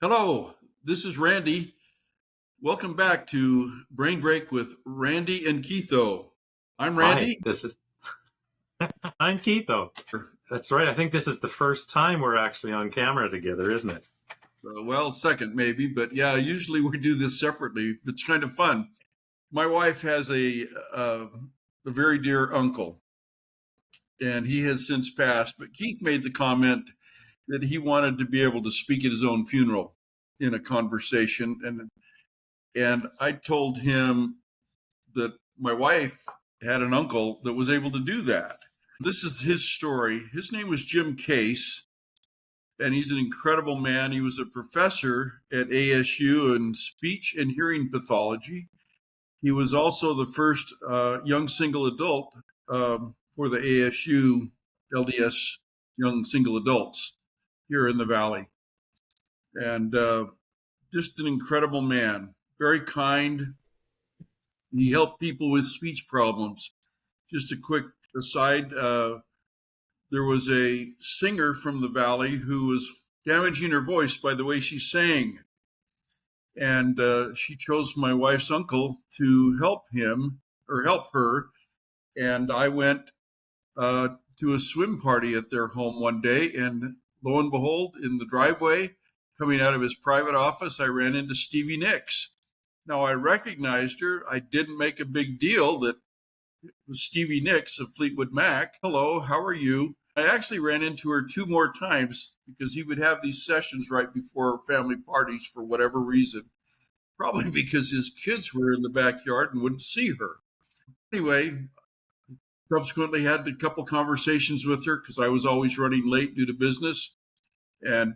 Hello, this is Randy. Welcome back to Brain Break with Randy and Keitho. I'm Hi, Randy. this is I'm Keitho. That's right. I think this is the first time we're actually on camera together, isn't it? Well, second maybe, but yeah, usually we do this separately. It's kind of fun. My wife has a very dear uncle, and he has since passed. But Keith made the comment that he wanted to be able to speak at his own funeral in a conversation, and I told him that my wife had an uncle that was able to do that. This is his story. His name was Jim Case, and he's an incredible man. He was a professor at ASU in speech and hearing pathology. He was also the first young single adult for the ASU LDS young single adults here in the Valley. And just an incredible man, very kind. He helped people with speech problems. Just a quick aside, there was a singer from the Valley who was damaging her voice by the way she sang. And she chose my wife's uncle to help him or help her. And I went to a swim party at their home one day. And lo and behold, in the driveway, coming out of his private office, I ran into Stevie Nicks. Now I recognized her. I didn't make a big deal that it was Stevie Nicks of Fleetwood Mac. Hello, how are you? I actually ran into her two more times because he would have these sessions right before family parties for whatever reason. Probably because his kids were in the backyard and wouldn't see her. Anyway, subsequently had a couple conversations with her because I was always running late due to business. And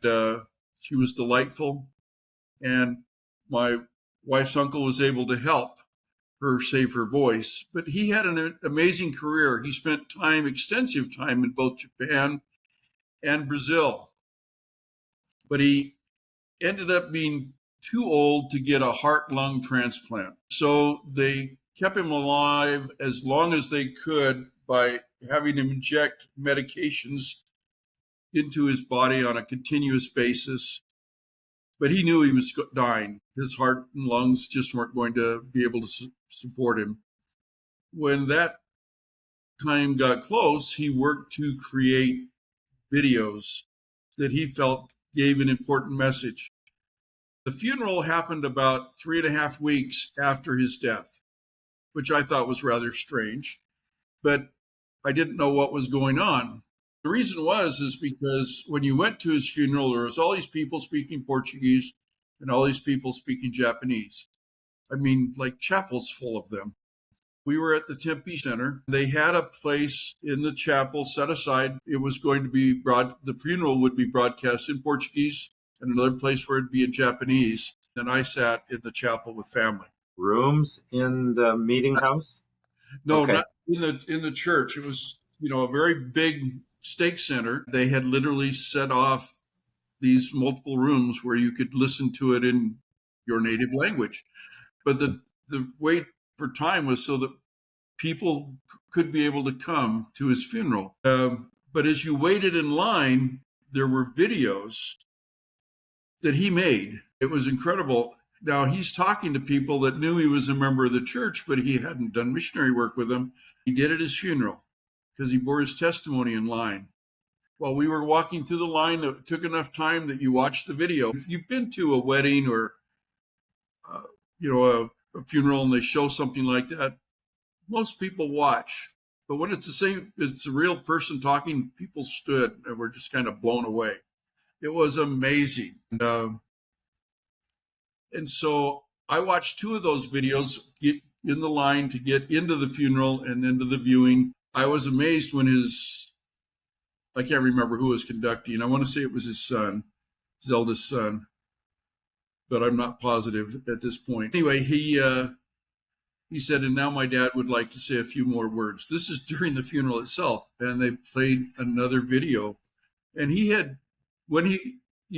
she was delightful. And my wife's uncle was able to help her save her voice. But he had an amazing career. He spent extensive time in both Japan and Brazil. But he ended up being too old to get a heart lung transplant. So they kept him alive as long as they could by having him inject medications into his body on a continuous basis. But he knew he was dying. His heart and lungs just weren't going to be able to support him. When that time got close, he worked to create videos that he felt gave an important message. The funeral happened about 3.5 weeks after his death, which I thought was rather strange, but I didn't know what was going on. The reason is because when you went to his funeral, there was all these people speaking Portuguese and all these people speaking Japanese. I mean, like chapels full of them. We were at the Tempe Center. They had a place in the chapel set aside. It was going to be the funeral would be broadcast in Portuguese and another place where it'd be in Japanese. And I sat in the chapel with family. Rooms in the meeting house? No, Okay. not in the church. It was, a very big stake center. They had literally set off these multiple rooms where you could listen to it in your native language. But the wait for time was so that people could be able to come to his funeral. But as you waited in line, there were videos that he made. It was incredible. Now he's talking to people that knew he was a member of the church, but he hadn't done missionary work with them. He did at his funeral because he bore his testimony in line. While we were walking through the line, it took enough time that you watched the video. If you've been to a wedding or, uh, a funeral and they show something like that, most people watch. But when it's it's a real person talking, people stood and were just kind of blown away. It was amazing. And so I watched two of those videos, get in the line to get into the funeral and into the viewing. I was amazed when I can't remember who was conducting. I want to say it was his son, his eldest son, but I'm not positive at this point. Anyway, he said, and now my dad would like to say a few more words. This is during the funeral itself, and they played another video. And you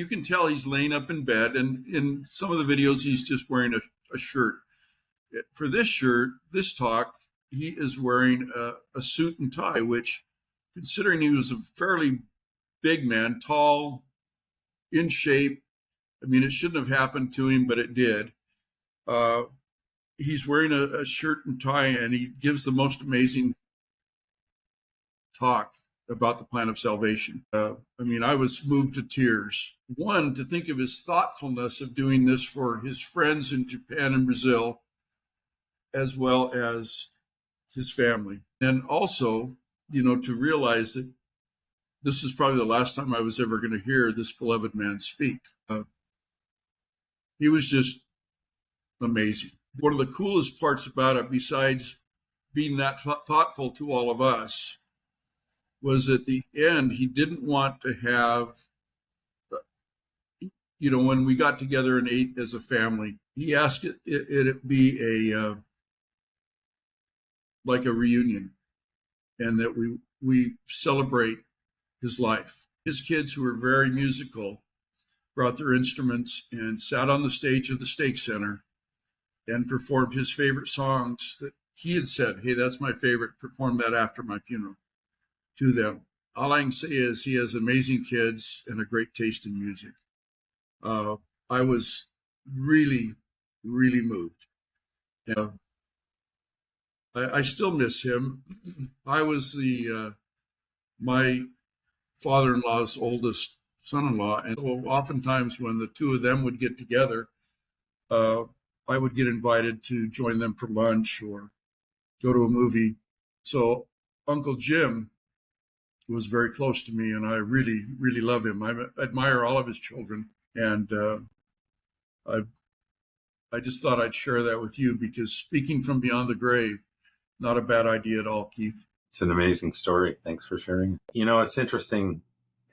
can tell he's laying up in bed, and in some of the videos, he's just wearing a shirt. For this talk, he is wearing a suit and tie, which, considering he was a fairly big man, tall, in shape, I mean, it shouldn't have happened to him, but it did. He's wearing a shirt and tie, and he gives the most amazing talk about the plan of salvation. I mean, I was moved to tears. One, to think of his thoughtfulness of doing this for his friends in Japan and Brazil, as well as his family. And also, to realize that this is probably the last time I was ever going to hear this beloved man speak. He was just amazing. One of the coolest parts about it, besides being that thoughtful to all of us, was at the end, he didn't want to have, when we got together and ate as a family, he asked it be like a reunion, and that we celebrate his life. His kids, who were very musical, brought their instruments and sat on the stage of the Stake Center and performed his favorite songs that he had said, hey, that's my favorite, perform that after my funeral, to them. All I can say is he has amazing kids and a great taste in music. I was really, really moved. I still miss him. I was my father-in-law's oldest son-in-law, and so oftentimes when the two of them would get together, I would get invited to join them for lunch or go to a movie. So Uncle Jim was very close to me, and I really, really love him. I admire all of his children, and I just thought I'd share that with you, because speaking from beyond the grave, not a bad idea at all, Keith. It's an amazing story. Thanks for sharing. It's interesting,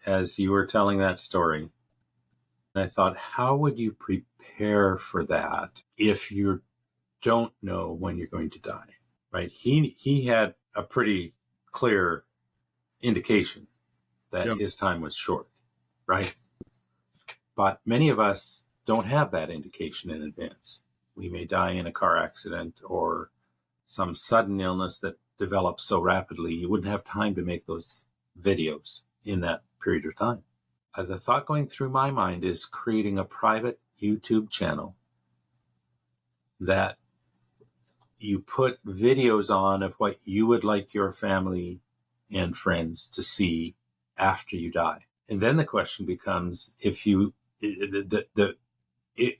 as you were telling that story, I thought, how would you prepare for that if you don't know when you're going to die, right? He had a pretty clear indication that his time was short, right? But many of us don't have that indication in advance. We may die in a car accident or some sudden illness that develops so rapidly, you wouldn't have time to make those videos in that period of time. The thought going through my mind is creating a private YouTube channel that you put videos on of what you would like your family and friends to see after you die. And then the question becomes, if you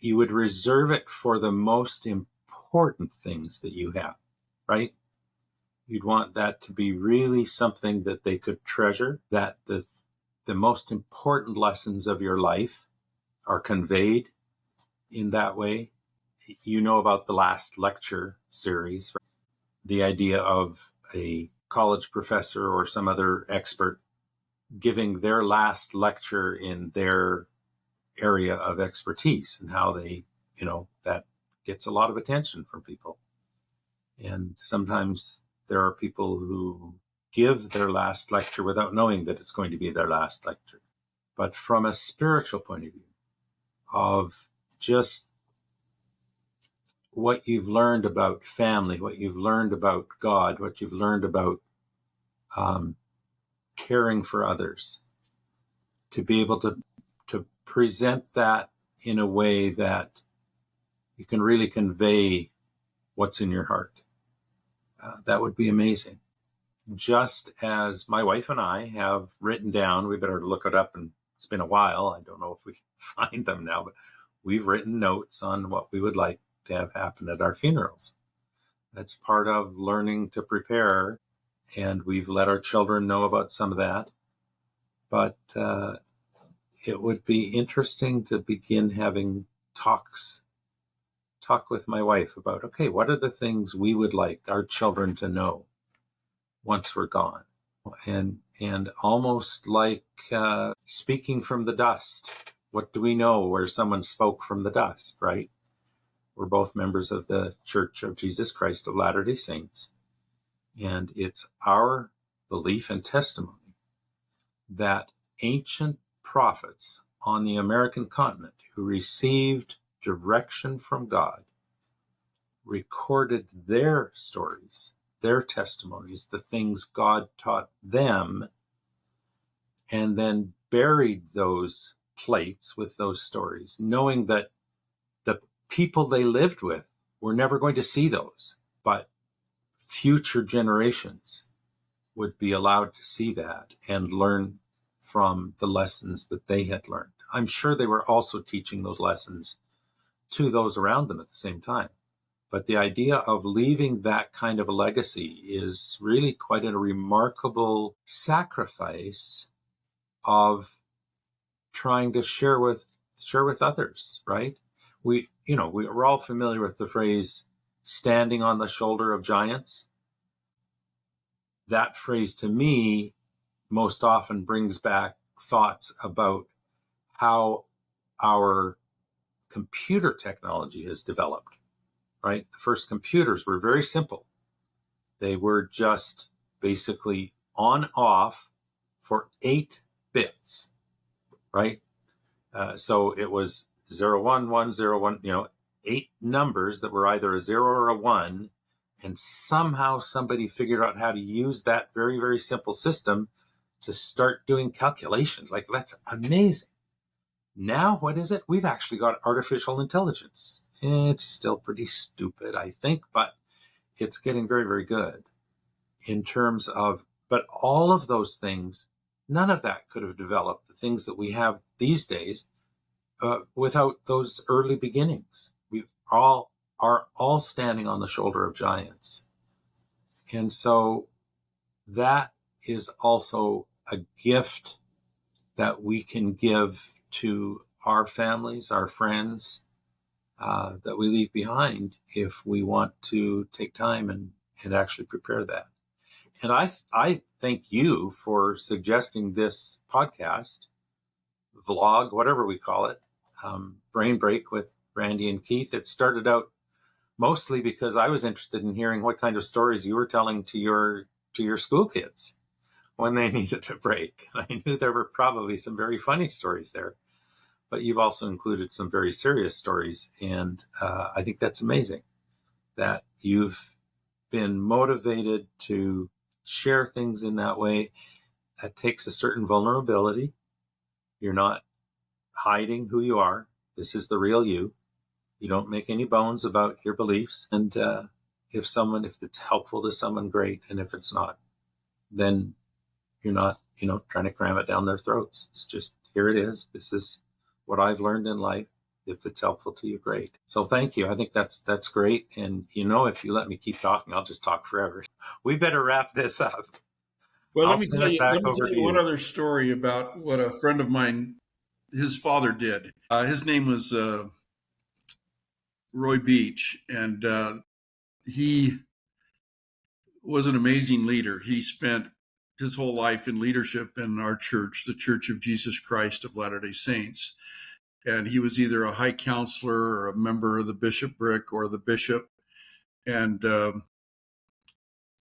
would reserve it for the most important things that you have, right? You'd want that to be really something that they could treasure, that the most important lessons of your life are conveyed in that way. About the Last Lecture series, right? The idea of a college professor or some other expert giving their last lecture in their area of expertise, and how they, that gets a lot of attention from people. And sometimes there are people who give their last lecture without knowing that it's going to be their last lecture. But from a spiritual point of view, of just what you've learned about family, what you've learned about God, what you've learned about caring for others, to be able to present that in a way that you can really convey what's in your heart. That would be amazing. Just as my wife and I have written down, we better look it up, and it's been a while. I don't know if we can find them now, but we've written notes on what we would like to have happen at our funerals. That's part of learning to prepare, and we've let our children know about some of that. But it would be interesting to begin having talk with my wife about, okay, what are the things we would like our children to know once we're gone? And almost like speaking from the dust. What do we know where someone spoke from the dust, right? We're both members of the Church of Jesus Christ of Latter-day Saints. And it's our belief and testimony that ancient prophets on the American continent who received direction from God recorded their stories, their testimonies, the things God taught them, and then buried those plates with those stories, knowing that the people they lived with were never going to see those, but future generations would be allowed to see that and learn from the lessons that they had learned. I'm sure they were also teaching those lessons to those around them at the same time. But the idea of leaving that kind of a legacy is really quite a remarkable sacrifice of trying to share with others, right? We're all familiar with the phrase standing on the shoulder of giants. That phrase to me most often brings back thoughts about how our computer technology has developed, right? The first computers were very simple. They were just basically on off for 8 bits, right? So it was 0, 1, 1, 0, 1, 8 numbers that were either a 0 or a 1. And somehow somebody figured out how to use that very, very simple system to start doing calculations. Like, that's amazing. Now, what is it? We've actually got artificial intelligence. It's still pretty stupid, I think, but it's getting very, very good in terms of, but all of those things, none of that could have developed, the things that we have these days, without those early beginnings. We are all standing on the shoulder of giants. And so that is also a gift that we can give to our families, our friends, that we leave behind if we want to take time and actually prepare that. And I thank you for suggesting this podcast, vlog, whatever we call it, Brain Break with Randy and Keith. It started out mostly because I was interested in hearing what kind of stories you were telling to your school kids when they needed a break. And I knew there were probably some very funny stories there, but you've also included some very serious stories. And I think that's amazing that you've been motivated to share things in that way. That takes a certain vulnerability. You're not hiding who you are. This is the real you. You don't make any bones about your beliefs. And if it's helpful to someone, great. And if it's not, then you're not, trying to cram it down their throats. It's just, here it is. This is what I've learned in life. If it's helpful to you, great. So thank you. I think that's great. And if you let me keep talking, I'll just talk forever. We better wrap this up. Well, I'll let me turn tell it you, back over to one you. other story about what a friend of mine, his father did. His name was Roy Beach, and he was an amazing leader. He spent his whole life in leadership in our church, the Church of Jesus Christ of Latter-day Saints. And he was either a high counselor or a member of the bishopric or the bishop. And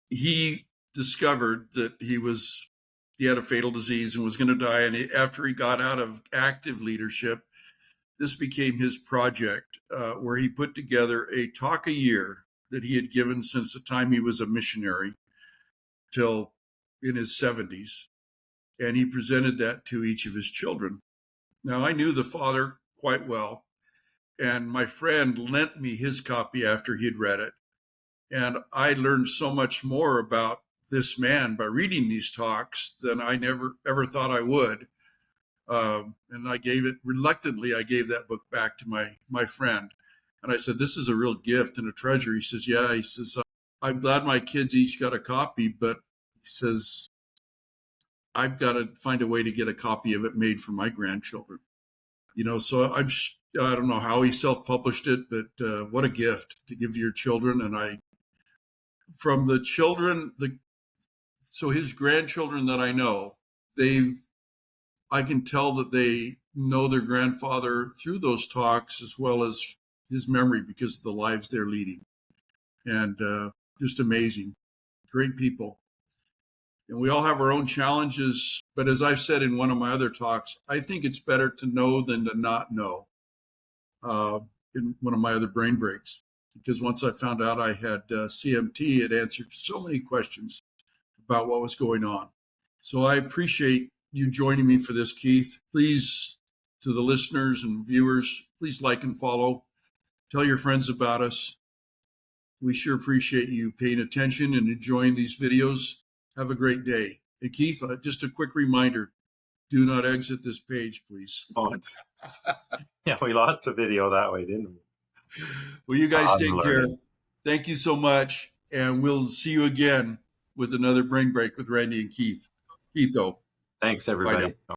he discovered that he had a fatal disease and was going to die. And after he got out of active leadership, this became his project, where he put together a talk a year that he had given since the time he was a missionary till in his 70s. And he presented that to each of his children. Now, I knew the father quite well, and my friend lent me his copy after he had read it. And I learned so much more about this man by reading these talks than I never ever thought I would. And I gave that book back to my friend. And I said, this is a real gift and a treasure. He says, yeah. He says, I'm glad my kids each got a copy, but he says, I've got to find a way to get a copy of it made for my grandchildren. So I don't know how he self-published it, but what a gift to give to your children. And from the children, so his grandchildren that I know, I can tell that they know their grandfather through those talks as well as his memory because of the lives they're leading. And just amazing. Great people. And we all have our own challenges. But as I've said in one of my other talks, I think it's better to know than to not know, in one of my other brain breaks. Because once I found out I had CMT, it answered so many questions about what was going on. So I appreciate you joining me for this, Keith. Please to the listeners and viewers, please like and follow. Tell your friends about us. We sure appreciate you paying attention and enjoying these videos. Have a great day. And Keith, just a quick reminder, do not exit this page, please. Oh, yeah, we lost a video that way, didn't we? Well, you guys take care. Learning. Thank you so much. And we'll see you again with another Brain Break with Randy and Keith. Keith, though. Thanks, everybody.